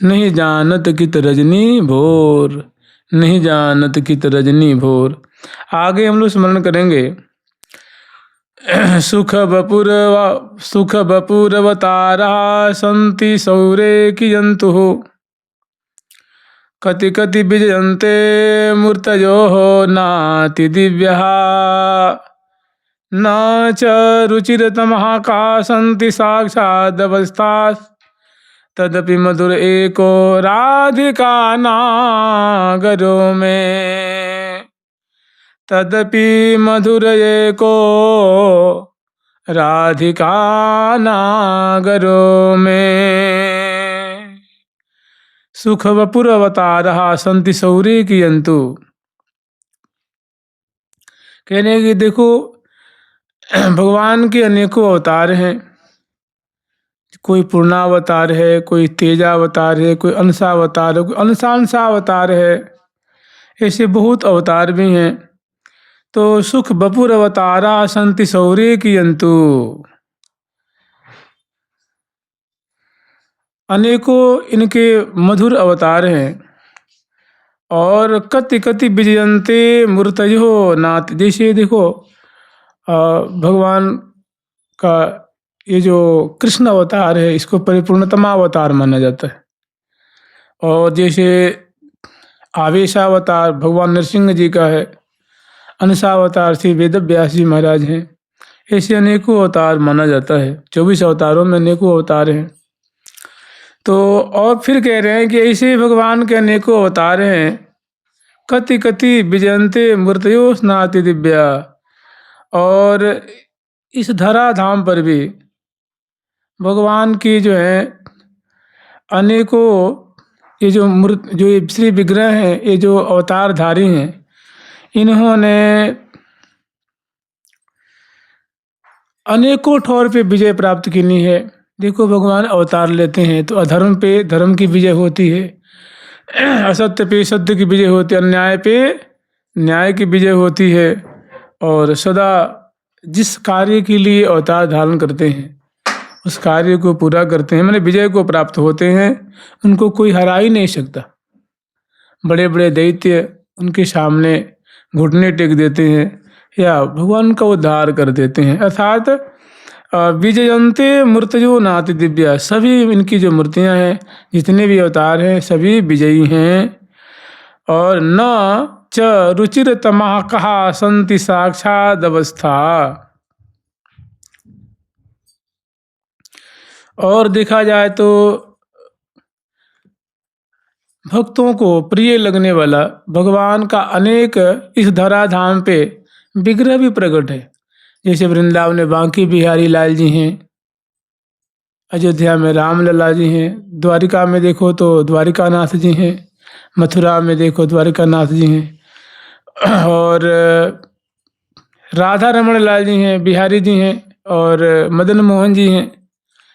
नहीं जानत कित रजनी भोर, नहीं जानत कित रजनी भोर। आगे हम लोग स्मरण करेंगे। सुख बपुरवतारा संति सौरे कियंतु हो, कति कति विजयन्ते मूर्तयो नाति दिव्यः, न च रुचिरतमः का सन्ति साक्षादवस्था, तदपि मधुर एको राधिका नागरो में, तदपि मधुर एको राधिका नागरो में। सुख वपुर अवतारः संति सौरे कियंतु। कहने की देखो भगवान के अनेकों अवतार हैं। कोई पूर्णावतार है, कोई तेजावतार है, कोई अंशावतार है, कोई अंशांशावतार है, ऐसे बहुत अवतार भी हैं। तो सुख बपुर अवतारा संति सौरे कियंतु, अनेकों इनके मधुर अवतार हैं। और कति कति विजयन्ते मूर्तयो नाथ, जैसे देखो भगवान का ये जो कृष्ण अवतार है इसको परिपूर्णतमा अवतार माना जाता है। और जैसे आवेशावतार भगवान नरसिंह जी का है, अंशावतार श्री वेद व्यास जी महाराज हैं, ऐसे अनेकों अवतार माना जाता है। 24 अवतारों में अनेकों अवतार हैं। तो और फिर कह रहे हैं कि ऐसे भगवान के अनेकों अवतार हैं। कति कति विजयन्ते मूर्तयो स्नाति दिव्या, और इस धरा धाम पर भी भगवान की जो है अनेकों ये जो ये श्री विग्रह हैं, ये जो अवतारधारी हैं, इन्होंने अनेकों ठौर पे विजय प्राप्त की है। देखो भगवान अवतार लेते हैं तो अधर्म पे धर्म की विजय होती है, असत्य पे सत्य की विजय होती है, अन्याय पे न्याय की विजय होती है। और सदा जिस कार्य के लिए अवतार धारण करते हैं उस कार्य को पूरा करते हैं, मैंने विजय को प्राप्त होते हैं। उनको कोई हरा ही नहीं सकता। बड़े बड़े दैत्य उनके सामने घुटने टेक देते हैं या भगवान का उद्धार कर देते हैं। अर्थात विजयन्ते मूर्तयो नाति दिव्या, सभी इनकी जो मूर्तियां हैं, जितने भी अवतार हैं, सभी विजयी हैं। और न च रुचिर तमः कहा संति साक्षाद अवस्था, और देखा जाए तो भक्तों को प्रिय लगने वाला भगवान का अनेक इस धराधाम पे विग्रह भी प्रकट है। जैसे वृंदावन में बांकी बिहारी लाल जी हैं, अयोध्या में रामलला जी हैं, द्वारिका में देखो तो द्वारिकानाथ जी हैं, मथुरा में देखो द्वारिकानाथ जी हैं, और राधा रमण लाल जी हैं, बिहारी जी हैं, और मदन मोहन जी हैं,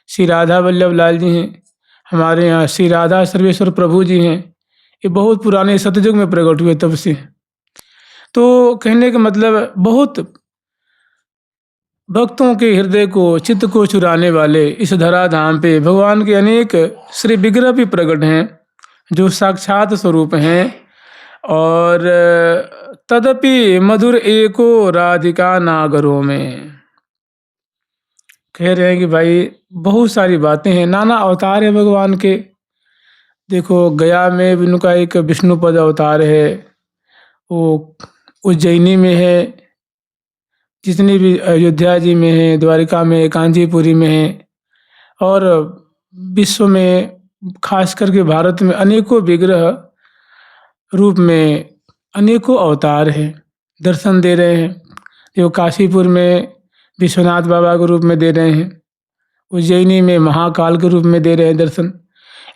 श्री राधा वल्लभ लाल जी हैं, हमारे यहाँ श्री राधा सर्वेश्वर प्रभु जी हैं। ये बहुत पुराने सतयुग में प्रकट हुए तब से। तो कहने का मतलब बहुत भक्तों के हृदय को चित्त को चुराने वाले इस धराधाम पे भगवान के अनेक श्री विग्रह भी प्रकट हैं जो साक्षात स्वरूप हैं। और तदपि मधुर एको राधिका नागरों में, कह रहे हैं कि भाई बहुत सारी बातें हैं, नाना अवतार है भगवान के। देखो गया में उनका एक विष्णुपद अवतार है, वो उज्जैनी में है, जितनी भी अयोध्या जी में है, द्वारिका में, कांचीपुरी में है, और विश्व में खास करके भारत में अनेकों विग्रह रूप में अनेकों अवतार हैं, दर्शन दे रहे हैं। जो काशीपुर में विश्वनाथ बाबा के रूप में दे रहे हैं, उज्जैनी में महाकाल के रूप में दे रहे हैं दर्शन।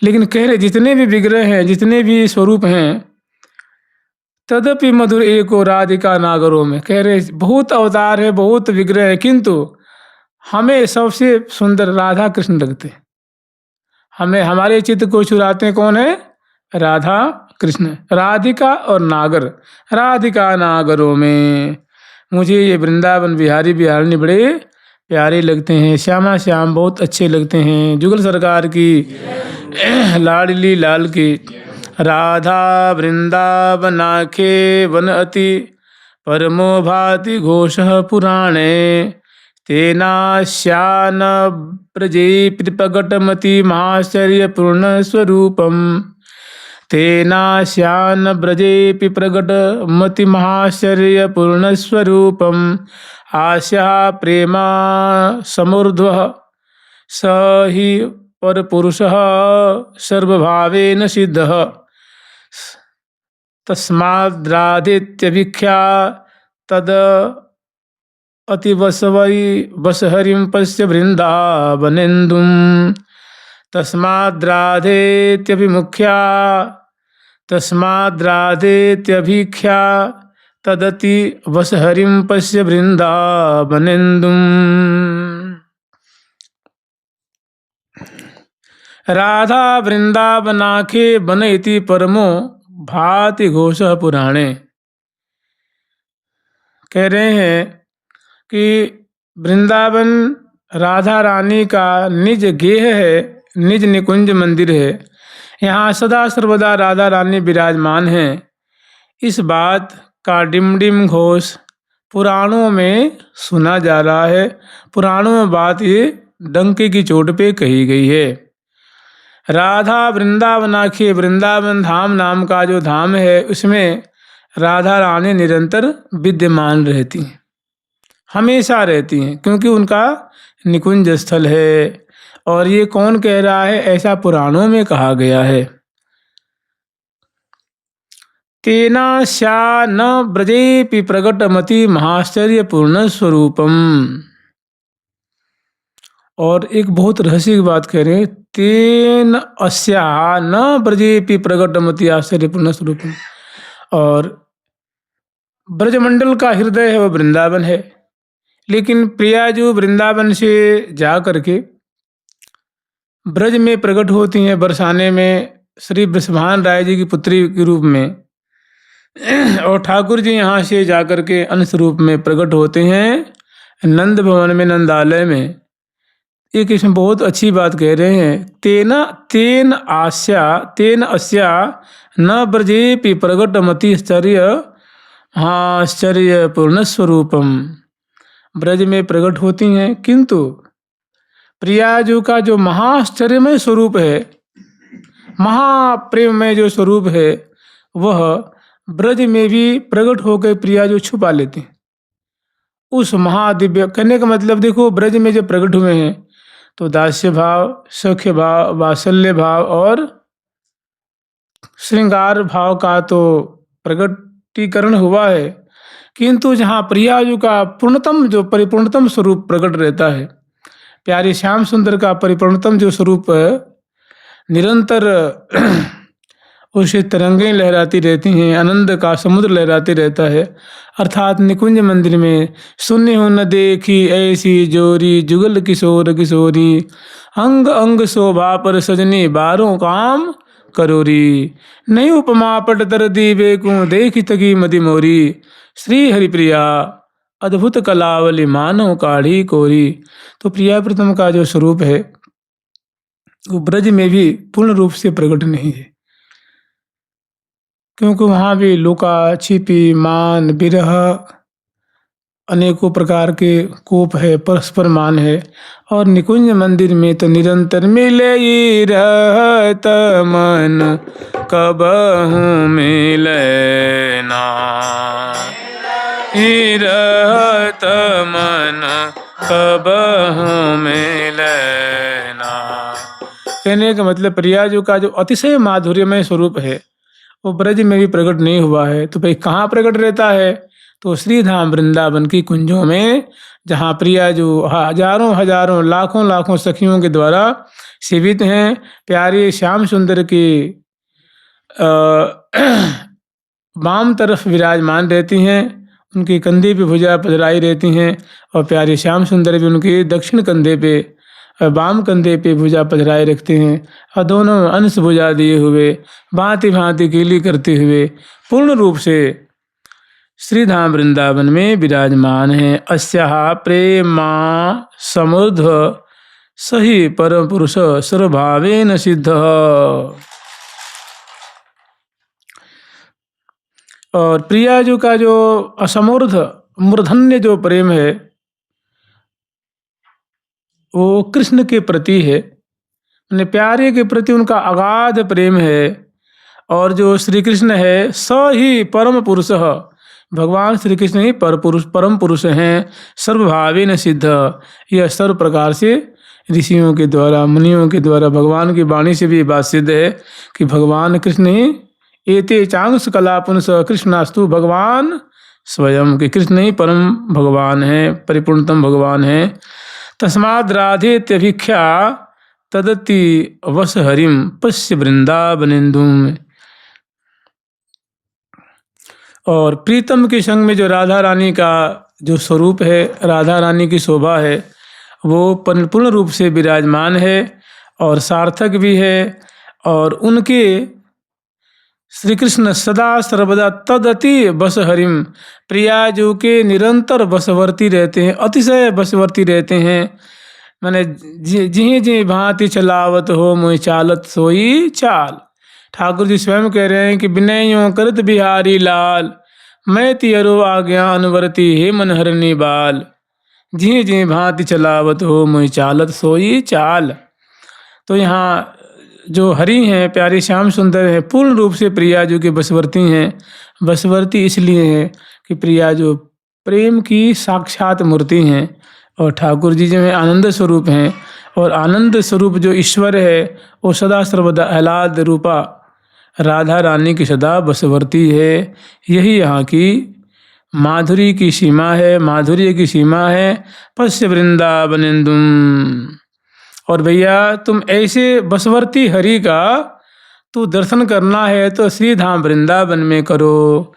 लेकिन कह रहे जितने भी विग्रह हैं, जितने भी स्वरूप हैं, तदपि मधुर एको राधिका नागरों में, कह रहे बहुत अवतार है, बहुत विग्रह है, किंतु हमें सबसे सुंदर राधा कृष्ण लगते हैं। हमें हमारे चित्त को चुराते कौन है? राधा कृष्ण, राधिका और नागर। राधिका नागरों में मुझे ये वृंदावन बिहारी बिहारिणी बड़े प्यारे लगते हैं, श्यामा श्याम बहुत अच्छे लगते हैं। जुगल सरकार की लाडली लाल की। राधा वृंदावनाखे वन अति परमो भाति घोषः पुराणे तेनास्यान प्रजे प्रकटमति महाश्चर्यपूर्ण स्वरूपम। तेनास्यान ब्रजेऽपि प्रकटमति महाश्चर्यपूर्ण स्वरूपम। आस्या प्रेमा समूर्ध्वः स हि परपुरुषः सर्वभावेन सिद्धः। तस्माद्राधेत्यभिख्या तद अतिवसवै वसहरिं पश्य वृंदावनेन्दुं। तस्माद्राधेत्यभिमुख्या तस्माद्राधेत्यभिख्या तदति वसहरिं पश्य वृंदावनेन्दुं। राधा वृंदावनाखे वन इति परमो भाति घोषः पुराणे। कह रहे हैं कि वृंदावन राधा रानी का निज गेह है, निज निकुंज मंदिर है। यहाँ सदा सर्वदा राधा रानी विराजमान हैं। इस बात का डिम घोष पुराणों में सुना जा रहा है। पुराणों में बात ये डंके की चोट पे कही गई है। राधा वृंदावनाखे, वृंदावन धाम नाम का जो धाम है उसमें राधा रानी निरंतर विद्यमान रहती हैं, हमेशा रहती हैं, क्योंकि उनका निकुंज स्थल है। और ये कौन कह रहा है? ऐसा पुराणों में कहा गया है। तेना स्या न ब्रजेऽपि प्रकटमति महाश्चर्यपूर्ण स्वरूपम। और एक बहुत रहस्य की बात कह रहे हैं, तेन अस्या न ब्रजेऽपि प्रकटमति आश्चर्यपूर्ण स्वरूपम। और ब्रजमंडल का हृदय है वह वृंदावन है, लेकिन प्रिया जो वृंदावन से जा करके ब्रज में प्रकट होती हैं बरसाने में श्री वृषभान राय जी की पुत्री के रूप में, और ठाकुर जी यहाँ से जा करके अंश रूप में प्रकट होते हैं नंद भवन में, नंदालय में। एक इसमें बहुत अच्छी बात कह रहे हैं, तेन अस्या न ब्रजेऽपि प्रकटमति आश्चर्यपूर्ण स्वरूपम। ब्रज में प्रकट होती हैं, किंतु प्रियाजू का जो महाआश्चर्यमय स्वरूप है, महाप्रेम में जो स्वरूप है, वह ब्रज में भी प्रकट होकर प्रियाजू छुपा लेते हैं। उस महादिव्य, कहने का मतलब देखो, ब्रज में जब प्रकट हुए हैं तो दास्य भाव, सख्य भाव, वात्सल्य भाव और श्रृंगार भाव का तो प्रकटीकरण हुआ है, किंतु जहाँ प्रियाजू का पूर्णतम जो परिपूर्णतम स्वरूप प्रकट रहता है, प्यारे श्याम सुंदर का परिपूर्णतम जो स्वरूप निरंतर उसे तरंगें लहराती रहती हैं, आनंद का समुद्र लहराते रहता है। अर्थात निकुंज मंदिर में शून्य हो न देखी ऐसी जोरी, जुगल किशोर किशोरी, अंग अंग शोभा पर सजनी, बारों काम करोरी, नहीं उपमा पट तर दीवे को देखी तकी मति मोरी, श्री हरिप्रिया अद्भुत कलावली मानो काढ़ी कोरी। तो प्रिया प्रथम का जो स्वरूप है वो ब्रज में भी पूर्ण रूप से प्रकट नहीं है, क्योंकि वहाँ भी लुका छिपी, मान, विरह, अनेकों प्रकार के कोप है, परस्पर मान है। और निकुंज मंदिर में तो निरंतर मिले ही रहत मन, कबहू मिले ना ही रहत मन, कबहू मिले ना। कहने का मतलब प्रियाजू का जो अतिशय माधुर्यमय स्वरूप है वो ब्रज में भी प्रकट नहीं हुआ है। तो भाई कहाँ प्रकट रहता है? तो श्रीधाम वृंदावन की कुंजों में, जहाँ प्रियाजू हजारों हजारों लाखों लाखों सखियों के द्वारा सेवित हैं। प्यारे श्याम सुंदर की वाम तरफ विराजमान रहती हैं, उनके कंधे पे भुजा पधराई रहती हैं, और प्यारे श्याम सुंदर भी उनके दक्षिण कंधे पे, वाम कंधे पे भुजा पधराए रखते हैं, और दोनों अंश भुजा दिए हुए भांति भांति कीली करते हुए पूर्ण रूप से श्रीधाम वृंदावन में विराजमान है। अस्याः प्रेमा समृद्ध सही परम पुरुष सर्वभावेन सिद्ध। और प्रियाजू का जो असमूर्ध मूर्धन्य जो प्रेम है वो कृष्ण के प्रति है, अपने प्यारे के प्रति उनका अगाध प्रेम है। और जो श्री कृष्ण है स ही परम पुरुष, भगवान श्री कृष्ण ही परम पुरुष हैं, सर्वभावेन सिद्ध। यह सर्व प्रकार से ऋषियों के द्वारा मुनियों के द्वारा भगवान की वाणी से भी बात सिद्ध है कि भगवान कृष्ण ही एते चांस कला पुंस कृष्णास्तु भगवान स्वयं, के कृष्ण ही परम भगवान है, परिपूर्णतम भगवान है। तस्माद् राधेत्यभिख्या तदति वस हरिम पश्य वृंदावनेन्दुम। और प्रीतम के संग में जो राधा रानी का जो स्वरूप है, राधा रानी की शोभा है, वो परिपूर्ण रूप से विराजमान है और सार्थक भी है। और उनके श्री कृष्ण सदा सर्वदा तदति बस हरिम, प्रिया जो के निरंतर बसवर्ती रहते हैं, अतिशय बसवर्ती रहते हैं। माने जिहि जिहि भांति चलावत हो मोहि चालत सोई चाल। ठाकुर जी स्वयं कह रहे हैं कि विनयों करत बिहारी लाल, मैं तियरो आज्ञा अनुवर्ती हे मनहरनी बाल। जिहि जिहि भांति चलावत हो मोहि चालत सोई चाल। तो यहाँ जो हरि हैं, प्यारे श्याम सुंदर हैं, पूर्ण रूप से प्रिया जो के बसवर्ती हैं। बसवर्ती इसलिए हैं कि प्रिया जो प्रेम की साक्षात मूर्ति हैं और ठाकुर जी जो है आनंद स्वरूप हैं। और आनंद स्वरूप जो ईश्वर है वो सदा सर्वदा आह्लाद रूपा राधा रानी की सदा बसवर्ती है। यही यहाँ की माधुरी की सीमा है, माधुर्य की सीमा है। पश्य वृंदावनेन्दुम। और भैया तुम ऐसे बसवर्ती हरि का तू दर्शन करना है तो श्रीधाम वृंदावन में करो।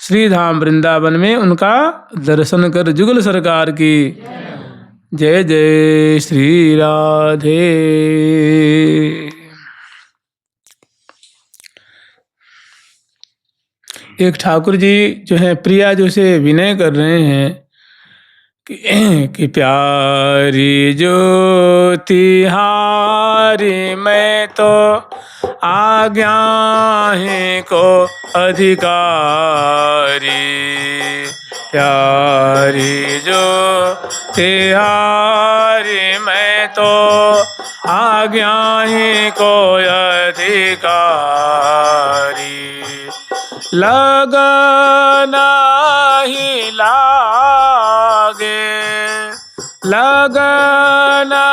श्रीधाम वृंदावन में उनका दर्शन कर। जुगल सरकार की जय जय श्री राधे। एक ठाकुर जी जो है प्रिया जो से विनय कर रहे हैं कि प्यारी ज्योति हारी मैं तो आज्ञा ही को अधिकारी। प्यारी ज्योति हारी मैं तो आज्ञा ही को अधिकारी। लगना ही लागे, लगना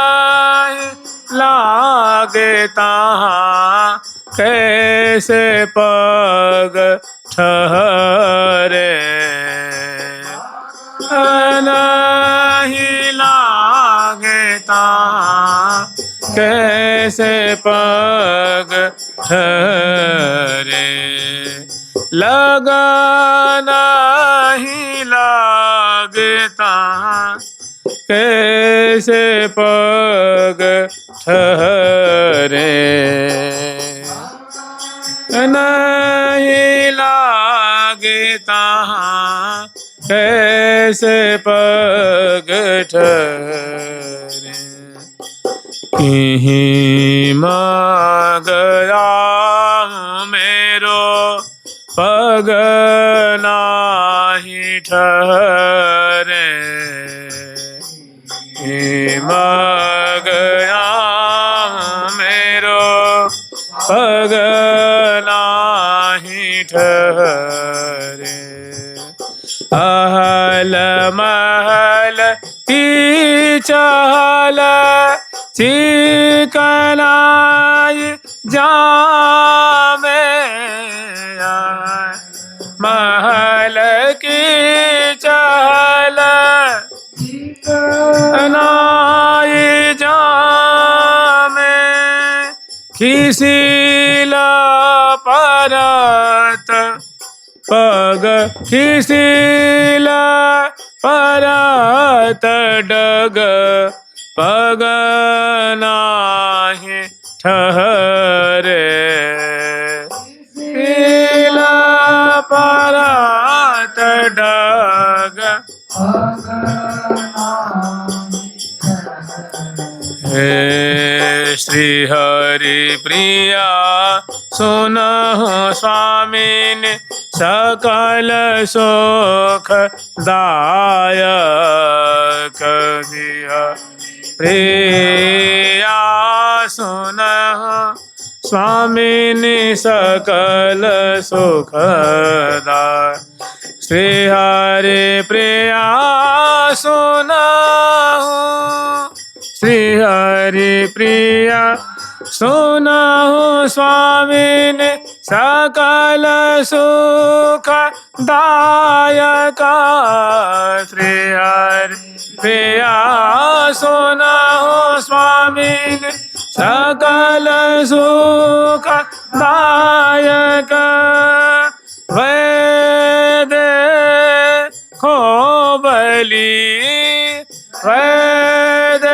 ही लागे ताहाँ कैसे पग ठहरे। नहीं लागे ताहाँ कैसे पग ठहरे। लगना ही लगता कैसे पग ठहरे। नहीं लगता कैसे पग ठहरे। कहीं मगया मेरो पग नाही ठहरे। मगया मेरो पग नाही ठहरे। अहल महल की चहल चिकनाई जामे। महल की चहल नाई जामे। खिसिला परत पग खिसिला परत डग पग नाही ठहरे। खिसिला परत श्री हरि प्रिया सुनहु स्वामिनि सकल सुख दायक। प्रिया सुनहु स्वामिनि सकल सुखदाय। श्री हरि प्रिया सुनहु श्री हरि प्रिया सुनहु स्वामिनि सकल सुख दायक। श्री हरि प्रिया सुनहु स्वामिनि सकल सुख दायक। वैद खो बलि वैद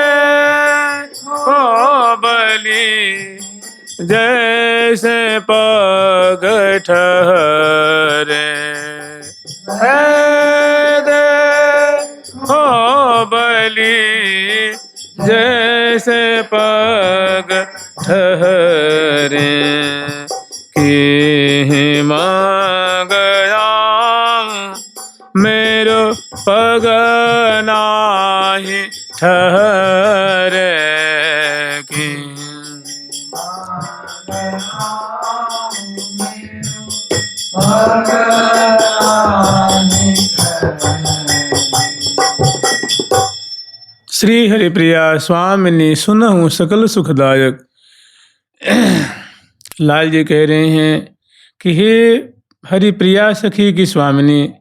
खो बलि जैसे पग ठहरे। वैद खो बलि जैसे पग ठहरे। कि गया मेरो पग नाही ठहरे। कि श्री हरिप्रिया स्वामिनि सुनहु सकल सुखदायक। लाल जी कह रहे हैं कि हे हरिप्रिया सखी की स्वामिनी,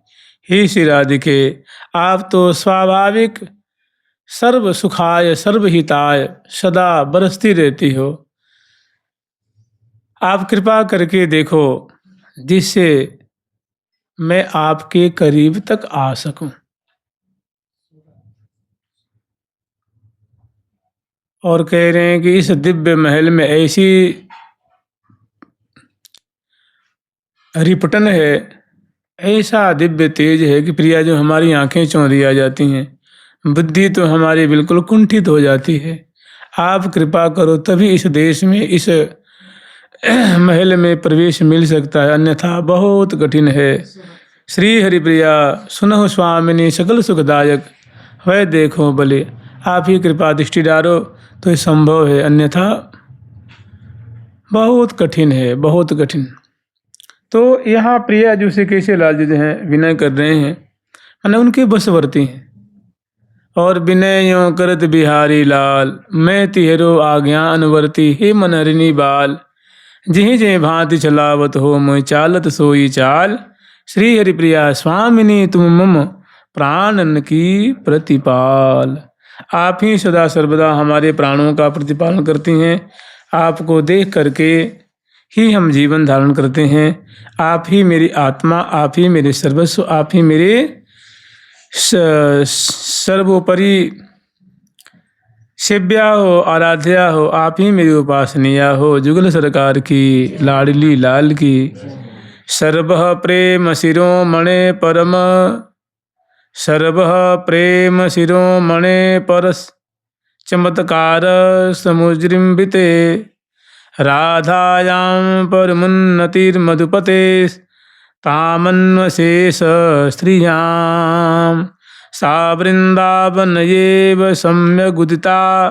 हे श्री राधिके, आप तो स्वाभाविक सर्व सुखाय सर्वहिताय सदा बरसती रहती हो। आप कृपा करके देखो जिससे मैं आपके करीब तक आ सकूं। और कह रहे हैं कि इस दिव्य महल में ऐसी रिपटन है, ऐसा दिव्य तेज है कि प्रिया जो हमारी आंखें चौंधी आ जाती हैं, बुद्धि तो हमारी बिल्कुल कुंठित हो जाती है। आप कृपा करो तभी इस देश में इस महल में प्रवेश मिल सकता है, अन्यथा बहुत कठिन है। श्री हरिप्रिया सुनहु स्वामिनी सकल सुखदायक। वह देखो भले आप ही कृपा दृष्टि डालो तो ये संभव है, अन्यथा बहुत कठिन है, बहुत कठिन। तो यहाँ प्रिया जो से कैसे लाल जी हैं विनय कर रहे हैं, मैंने उनके बसवर्ती हैं। और विनय यों करत बिहारी लाल, मैं तिहरो आज्ञा अनुवर्ती, हे मन हरिणी बाल। जिहि जिहि भांति चलावत हो मैं चालत सोई चाल। श्री हरिप्रिया स्वामिनी तुम मम प्राणन की प्रतिपाल। आप ही सदा सर्वदा हमारे प्राणों का प्रतिपालन करती हैं। आपको देख करके ही हम जीवन धारण करते हैं। आप ही मेरी आत्मा, आप ही मेरे सर्वस्व, आप ही मेरे सर्वोपरि सेव्या हो, आराध्या हो, आप ही मेरी उपासनीया हो। जुगल सरकार की लाडली लाल की। सर्व प्रेम शिरोमणे परम, सर्व प्रेम शिरोमणे परस चमत्कार समुजृंबिते। राधायां परमुन्नतिर्मधुपते तामन्वशेष स्त्रियां। सा वृंदावन एव सम्यगुदिता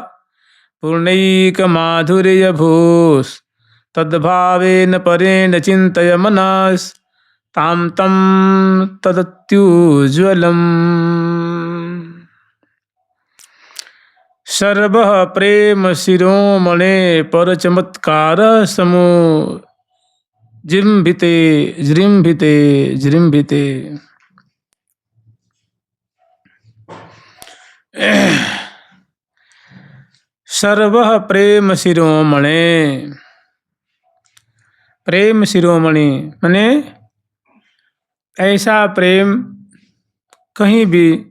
पूर्णैकमाधुर्यभूस्। तद्भावेन परेण चिन्तय मनस् तां तं तदत्युज्ज्वलम्। सर्व प्रेम शिरोमणे पर चमत्कार समो जृंभिते जृंभिते जृंभिते। सर्व प्रेम शिरोमणे, प्रेम शिरोमणि माने ऐसा प्रेम कहीं भी,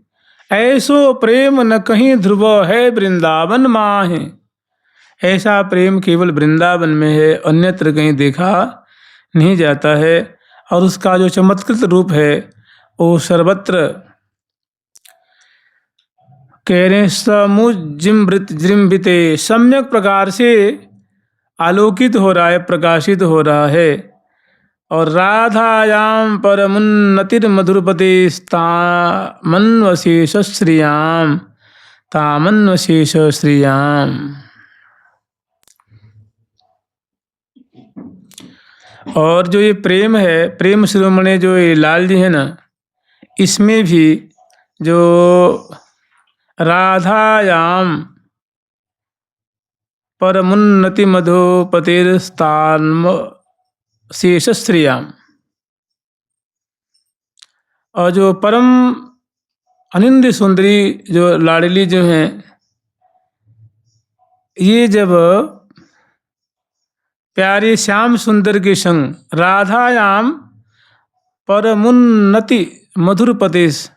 ऐसो प्रेम न कहीं ध्रुव है वृंदावन माहे। ऐसा प्रेम केवल वृंदावन में है, अन्यत्र कहीं देखा नहीं जाता है। और उसका जो चमत्कृत रूप है वो सर्वत्र कह रहे हैं समुजिमृतजृंभिते, सम्यक प्रकार से आलोकित हो रहा है, प्रकाशित हो रहा है। और राधायाम परमुन्नतिर्मधुरपतिस्तामन्वशेष श्रियाम, तामन्वशेष श्रियाम। और जो ये प्रेम है, प्रेम शिरोमणि जो ये लाल जी है ना, इसमें भी जो राधायाम परमुन्नति मधुपतिर्स्थान शेष श्रियाम, और जो परम अनिंद सुंदरी जो लाडली जो हैं, ये जब प्यारे श्याम सुंदर के संग राधायाम परमुन्नति मधुरपतिस,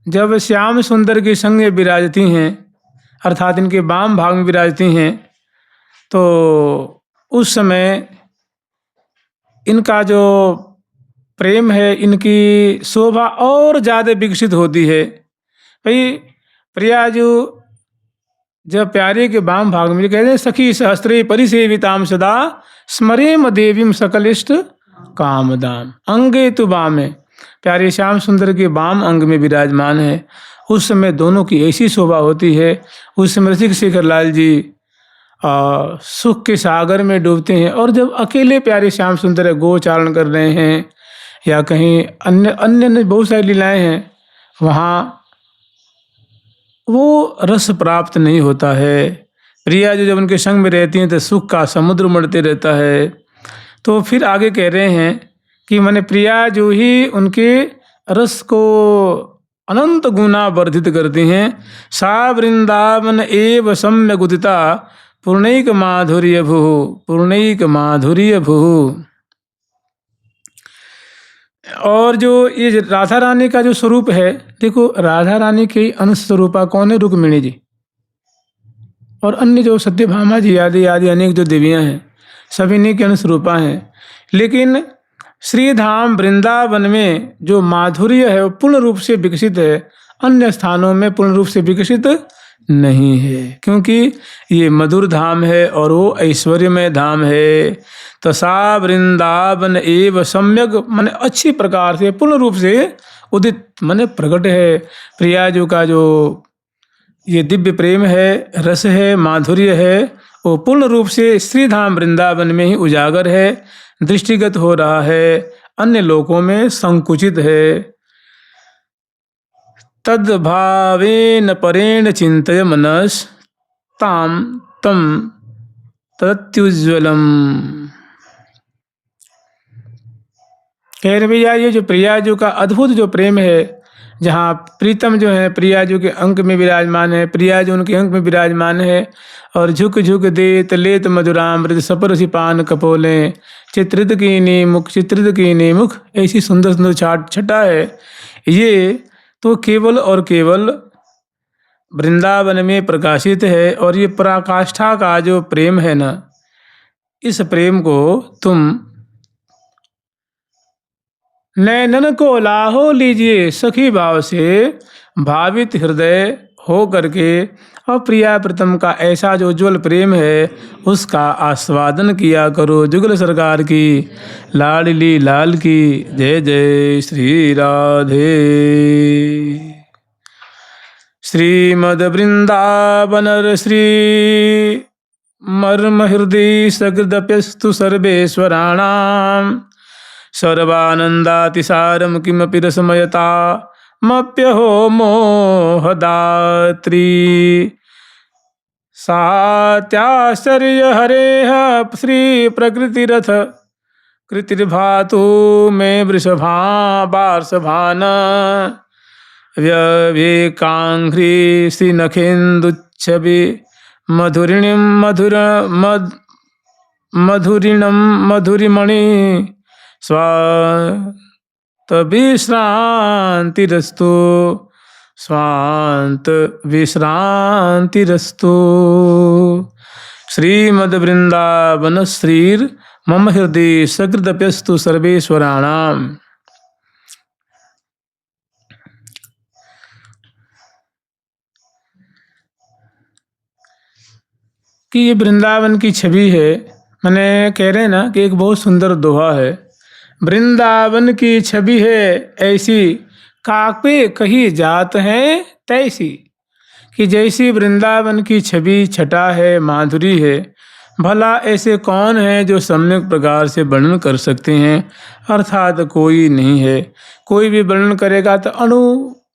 जब श्याम सुंदर के संग ये विराजती हैं, अर्थात इनके वाम भाग में विराजती हैं, तो उस समय इनका जो प्रेम है, इनकी शोभा और ज़्यादा विकसित होती है। भाई प्रिया जो जब प्यारे के वाम भाग में कहते हैं सखी सहस्त्रे परिसेविताम सदा स्मरेम देवीम सकलिष्ट कामदाम, अंगे तु वामे, प्यारे श्याम सुंदर के वाम अंग में विराजमान है। उस समय दोनों की ऐसी शोभा होती है। उस समय रसिक शेखर लाल जी सुख के सागर में डूबते हैं, और जब अकेले प्यारे श्याम सुंदर गोचारण कर रहे हैं या कहीं अन्य अन्य बहुत सारी लीलाएं हैं, वहाँ वो रस प्राप्त नहीं होता है। प्रिया जो जब उनके संग में रहती हैं तो सुख का समुद्र उमड़ते रहता है। तो फिर आगे कह रहे हैं कि मैंने प्रिया जो ही उनके रस को अनंत गुना वर्धित करती हैं। सा वृंदावन एव सम्यक उदिता पूर्णैक माधुर्य भू, पूर्णैक माधुर्य भू। और जो ये राधा रानी का जो स्वरूप है, देखो राधा रानी के अंश स्वरूपा कौन है? रुक्मिणी जी, और अन्य जो सत्यभामा जी आदि आदि अनेक जो देवियां हैं, सभी इन्हीं के अंश रूपा हैं। लेकिन श्रीधाम वृंदावन में जो माधुर्य है वो पूर्ण रूप से विकसित है, अन्य स्थानों में पूर्ण रूप से विकसित नहीं है, क्योंकि ये मधुर धाम है और वो ऐश्वर्यमय धाम है। तो सा वृंदावन एव सम्यक मन अच्छी प्रकार से पूर्ण रूप से उदित मन प्रकट है। प्रियाजू का जो ये दिव्य प्रेम है, रस है, माधुर्य है, वो पूर्ण रूप से श्रीधाम वृंदावन में ही उजागर है, दृष्टिगत हो रहा है, अन्य लोकों में संकुचित है। तद भावेन परेण चिंतय मनस ताम तम तत्युज्वलम। कह रहे भैया ये जो प्रियाजू का अद्भुत जो प्रेम है, जहाँ प्रीतम जो है प्रियाजू के अंक में विराजमान है, प्रियाजू उनके अंक में विराजमान है, और झुक झुक देत लेत मधुरामृत सपरसी पान कपोले चित्रित कीनी मुख, चित्रित कीनी मुख, ऐसी सुंदर सुंदर छटा है। ये तो केवल और केवल वृंदावन में प्रकाशित है। और ये पराकाष्ठा का जो प्रेम है ना, इस प्रेम को तुम नैनन को लाहो लीजिए सखी भाव से, भावित हृदय हो करके, और प्रिया प्रीतम का ऐसा जो उज्ज्वल प्रेम है उसका आस्वादन किया करो। जुगल सरकार की लाडली लाल की जय जय। श्री राधे। श्रीमद वृंदावन श्री मर्म हृदय सकृदप्यस्तु सर्वेश्वराणाम सर्वानंदातिसारम किमपि रसमयता मप्यहो मोहदात्री। सात्याश्चर्य हरेह श्री प्रकृतिरथ कृतिर्भातु मे वृषभा वार्षभान व्यवेकांघ्रि श्रीनखेन्दुच्छवि मधुरिणीं मधुरिणं मधुरिमणि स्वांत विश्रांतिरस्तु, स्वांत विश्रांतिरस्तु। श्रीमद वृंदावन श्रीर मम हृदय सकृदप्यस्तु सर्वेश्वराणाम। कि ये वृंदावन की छवि है। मैंने कह रहे हैं ना कि एक बहुत सुंदर दोहा है, वृंदावन की छवि है ऐसी, कापे कही जात है तैसी। कि जैसी वृंदावन की छवि छटा है, माधुरी है, भला ऐसे कौन है जो सम्यक प्रकार से वर्णन कर सकते हैं। अर्थात कोई नहीं है। कोई भी वर्णन करेगा तो अणु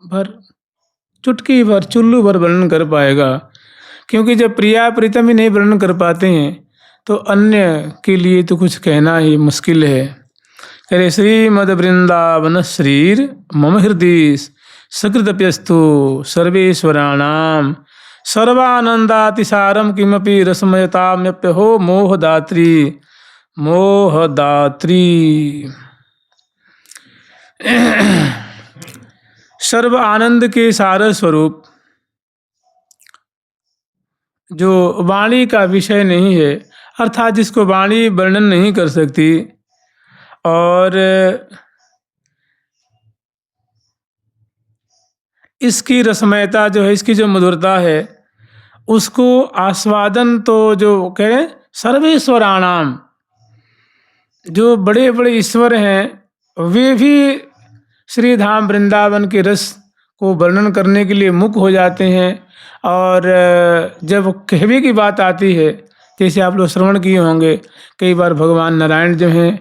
भर, चुटकी भर, चुल्लू भर वर्णन कर पाएगा। क्योंकि जब प्रिया प्रीतम ही नहीं वर्णन कर पाते हैं तो अन्य के लिए तो कुछ कहना ही मुश्किल है। कह रहे श्रीमद वृंदावन श्रीर मम हृदय सकृदप्यस्तु सर्वेश्वराणाम सर्वानंदातिसारम किमपि रसमयताम्यप्यहो मोहदात्री मोहदात्री। सर्व आनंद के सार स्वरूप जो वाणी का विषय नहीं है, अर्थात जिसको वाणी वर्णन नहीं कर सकती, और इसकी रसमयता जो है, इसकी जो मधुरता है, उसको आस्वादन तो जो कहें सर्वेश्वराणाम, जो बड़े बड़े ईश्वर हैं वे भी श्री धाम वृंदावन के रस को वर्णन करने के लिए मुख हो जाते हैं। और जब कहवे की बात आती है, जैसे आप लोग श्रवण किए होंगे, कई बार भगवान नारायण जो हैं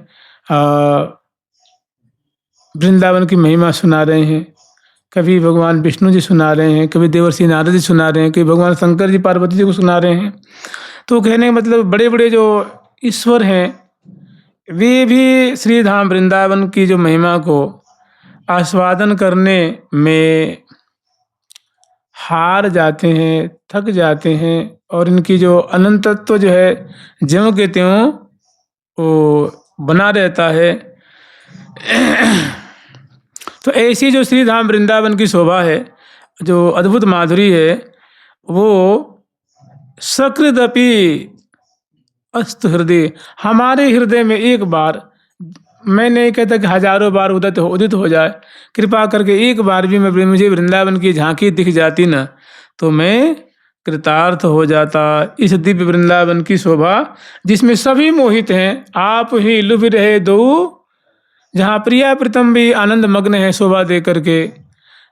वृंदावन की महिमा सुना रहे हैं, कभी भगवान विष्णु जी सुना रहे हैं, कभी देवर्षि नारद जी सुना रहे हैं, कभी भगवान शंकर जी पार्वती जी को सुना रहे हैं। तो कहने का मतलब बड़े बड़े जो ईश्वर हैं वे भी श्री धाम वृंदावन की जो महिमा को आस्वादन करने में हार जाते हैं, थक जाते हैं, और इनकी जो अनंतत्व जो है ज्यों के त्यों वो बना रहता है। तो ऐसी जो श्री धाम वृंदावन की शोभा है, जो अद्भुत माधुरी है, वो सकृदपि अस्तु हृदय, हमारे हृदय में एक बार, मैं नहीं कहता कि हजारों बार उदित हो जाए, कृपा करके एक बार भी मुझे वृंदावन की झांकी दिख जाती ना तो मैं कृतार्थ हो जाता। इस दिव्य वृंदावन की शोभा जिसमें सभी मोहित हैं, आप ही लुभ रहे दो, जहाँ प्रिया प्रीतम भी आनंद मग्न है शोभा दे करके,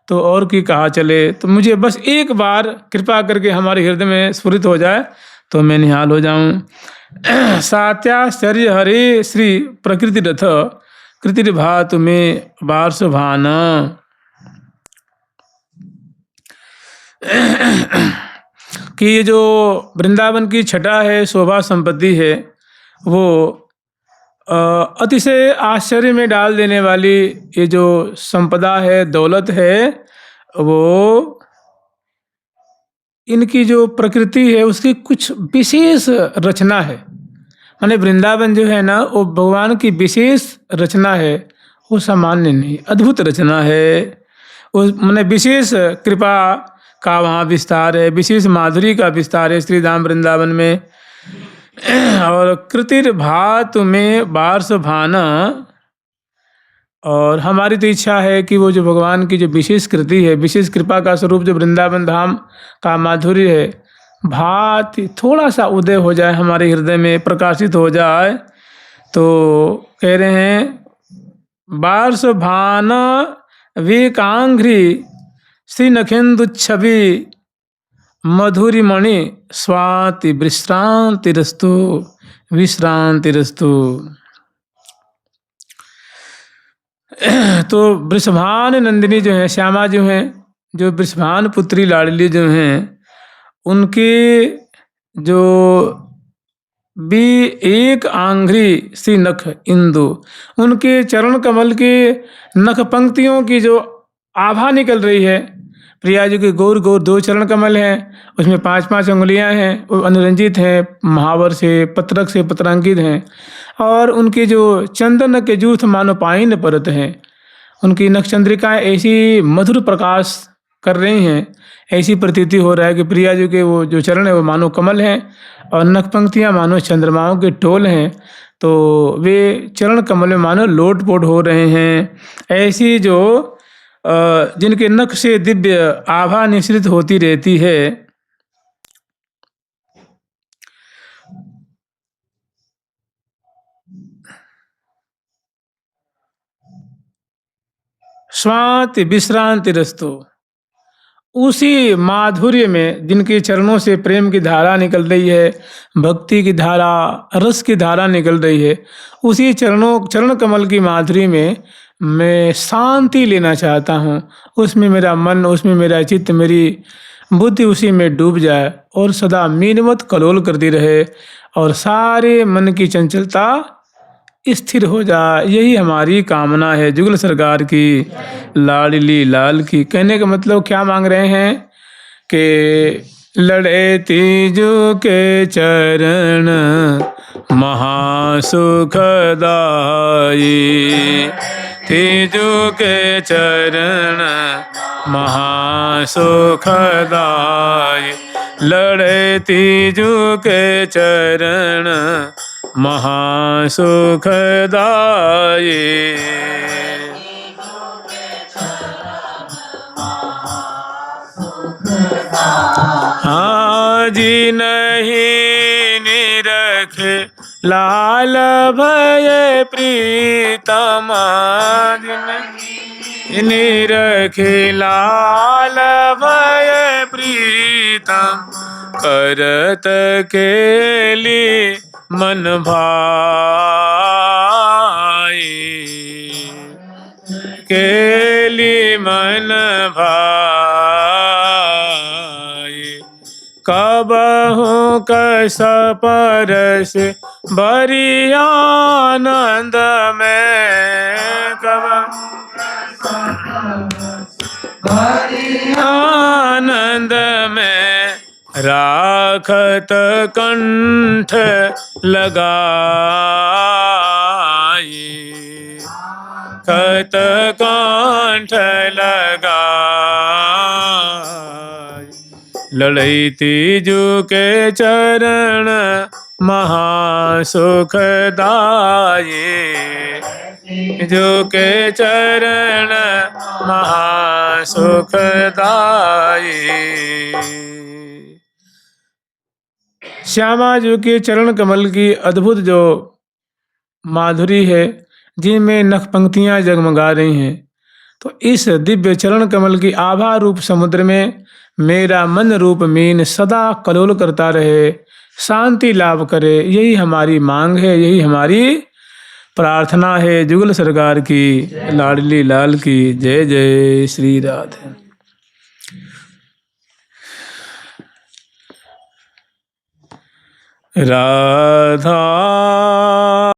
तो और की कहा चले। तो मुझे बस एक बार कृपा करके हमारे हृदय में स्फुरित हो जाए तो मैं निहाल हो जाऊं। सात्याश्चर्य हरे श्री प्रकृति रथ कृति भातु में वार्षभान। कि ये जो वृंदावन की छटा है, शोभा संपत्ति है, वो अतिशय आश्चर्य में डाल देने वाली ये जो संपदा है, दौलत है, वो इनकी जो प्रकृति है उसकी कुछ विशेष रचना है। माने वृंदावन जो है ना, वो भगवान की विशेष रचना है, वो सामान्य नहीं, अद्भुत रचना है। वो माने विशेष कृपा का वहाँ विस्तार है, विशेष माधुरी का विस्तार है श्री धाम वृंदावन में। और कृतिर भात में वार्ष भाना, और हमारी तो इच्छा है कि वो जो भगवान की जो विशेष कृति है, विशेष कृपा का स्वरूप जो वृंदावन धाम का माधुर्य है, भात थोड़ा सा उदय हो जाए, हमारे हृदय में प्रकाशित हो जाए। तो कह रहे हैं वार्ष भान विकांघ्री श्री नखेंदु छवि मधुरिमणि स्वाति विश्रांतिरस्तु विश्रांतिरस्तु। तो वृषभान नंदिनी जो है, श्यामा जो हैं, जो वृषभान पुत्री लाडली जो हैं, उनके जो भी एक आंघ्री सी नख इंदु, उनके चरण कमल के नख पंक्तियों की जो आभा निकल रही है। प्रिया जी के गौर गौर दो चरण कमल हैं, उसमें 5-5 उंगलियां हैं, वो अनुरंजित हैं, महावर से पत्रक से पत्रांकित हैं, और उनके जो चंदन के जूथ मानो पाइन परत हैं, उनकी नखचंद्रिकाएं ऐसी मधुर प्रकाश कर रही हैं, ऐसी प्रतीति हो रहा है कि प्रिया जी के वो जो चरण है वो मानो कमल हैं और नख पंक्तियाँ मानो चंद्रमाओं के टोल हैं। तो वे चरण कमल में मानो लोटपोट हो रहे हैं। ऐसी जो जिनके नख से दिव्य आभा निश्रित होती रहती है, स्वाति विश्रांति रस्तु। उसी माधुर्य में जिनके चरणों से प्रेम की धारा निकल रही है, भक्ति की धारा, रस की धारा निकल रही है, उसी चरण कमल की माधुरी में मैं शांति लेना चाहता हूँ। उसमें मेरा मन, उसमें मेरा चित्त, मेरी बुद्धि उसी में डूब जाए और सदा मीनवत कलोल करती रहे और सारे मन की चंचलता स्थिर हो जाए। यही हमारी कामना है। जुगल सरकार की, लाडली लाल की। कहने का मतलब क्या मांग रहे हैं कि लड़े तीजू के चरण महासुखदाई, तीजू के चरण महासुखदाई, लड़े तीजू के चरण महासुखदाई। जी नहीं निरख लाल भय प्रीतम, निरख लाल भय प्रीतम, करत केली मन भाई, केली मन भाई। कबहु कस परस बरी आनंद में, आनंद में राखत कंठ लगाई, खत कंठ लगाई। लड़ई तीजू के चरण महासुखदाई, जो के चरण महासुखदाई। श्यामा जी के चरण कमल की अद्भुत जो माधुरी है, जिनमें नख पंक्तियां जगमगा रही हैं, तो इस दिव्य चरण कमल की आभा रूप समुद्र में मेरा मन रूप मीन सदा कलोल करता रहे, शांति लाभ करे। यही हमारी मांग है, यही हमारी प्रार्थना है। जुगल सरकार की, लाडली लाल की जय जय श्री राधे। राधा